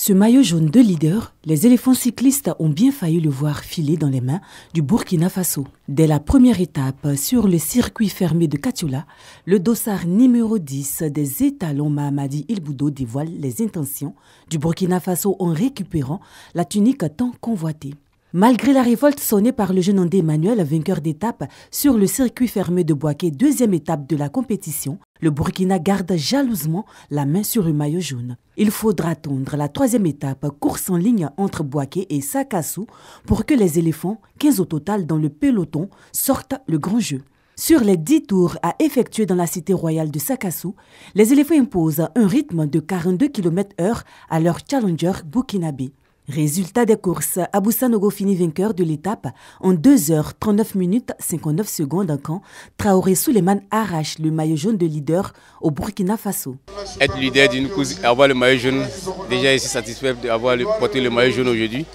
Ce maillot jaune de leader, les éléphants cyclistes ont bien failli le voir filer dans les mains du Burkina Faso. Dès la première étape sur le circuit fermé de Katioula, le dossard numéro 10 des étalons Mahamadi Il Boudo dévoile les intentions du Burkina Faso en récupérant la tunique tant convoitée. Malgré la révolte sonnée par le jeune Andé Emmanuel, vainqueur d'étape sur le circuit fermé de Bouaké, deuxième étape de la compétition, le Burkina garde jalousement la main sur le maillot jaune. Il faudra attendre la troisième étape, course en ligne entre Bouaké et Sakassou, pour que les éléphants, 15 au total dans le peloton, sortent le grand jeu. Sur les 10 tours à effectuer dans la cité royale de Sakassou, les éléphants imposent un rythme de 42 km/h à leur challenger burkinabé. Résultat des courses, Abou Sanogo finit vainqueur de l'étape en 2h39 59 secondes quand Traoré Souleymane arrache le maillot jaune de leader au Burkina Faso. Être leader d'une course, avoir le maillot jaune, déjà je suis satisfait d'avoir porté le maillot jaune aujourd'hui.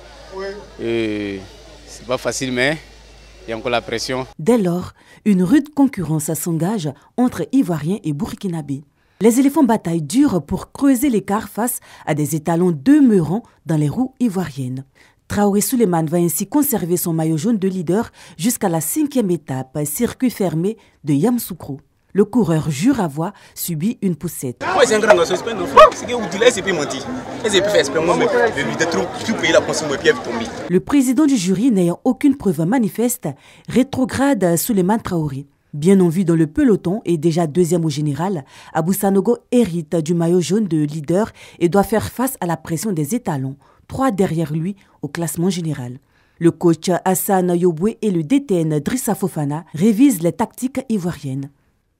C'est pas facile mais il y a encore la pression. Dès lors, une rude concurrence s'engage entre Ivoiriens et Burkinabés. Les éléphants bataillent dur pour creuser l'écart face à des étalons demeurant dans les roues ivoiriennes. Traoré Souleymane va ainsi conserver son maillot jaune de leader jusqu'à la 5e étape, circuit fermé de Yamoussoukro. Le coureur Juravois subit une poussette. Moi, c'est un grand garçon, c'est pas un enfant. C'est que vous dites, c'est pas menti. C'est pas fait exprès, moi-même. Je lui ai tout payé la pension, et puis elle est tombée. Le président du jury, n'ayant aucune preuve manifeste, rétrograde Souleymane Traoré. Bien en vue dans le peloton et déjà deuxième au général, Abou Sanogo hérite du maillot jaune de leader et doit faire face à la pression des étalons, 3 derrière lui au classement général. Le coach Hassan Yoboué et le DTN Drissa Fofana révisent les tactiques ivoiriennes.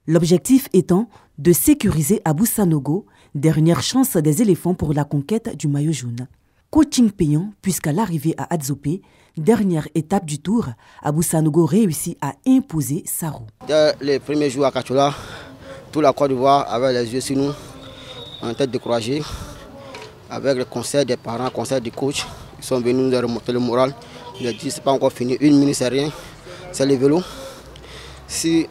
L'objectif étant de sécuriser Abou Sanogo, dernière chance des éléphants pour la conquête du maillot jaune. Coaching payant puisqu'à l'arrivée à Adzopé, dernière étape du tour, Abou Sanogo réussit à imposer sa roue. Dès les premiers jours à Katioula, toute la Côte d'Ivoire avait les yeux sur nous, en tête découragée, avec le conseil des parents, le conseil des coachs. Ils sont venus nous remonter le moral. Ils ont dit c'est pas encore fini, 1 minute c'est rien, c'est le vélo. Si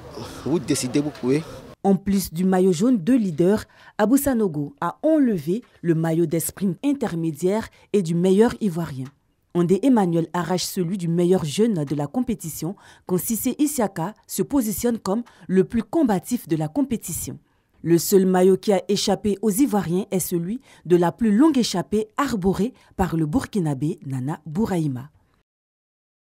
vous décidez, vous pouvez. En plus du maillot jaune de leader, Abou Sanogo a enlevé le maillot des sprints intermédiaires et du meilleur ivoirien. Andé Emmanuel arrache celui du meilleur jeune de la compétition quand Cissé Isiaka se positionne comme le plus combatif de la compétition. Le seul maillot qui a échappé aux Ivoiriens est celui de la plus longue échappée arborée par le Burkinabé Nana Bouraïma.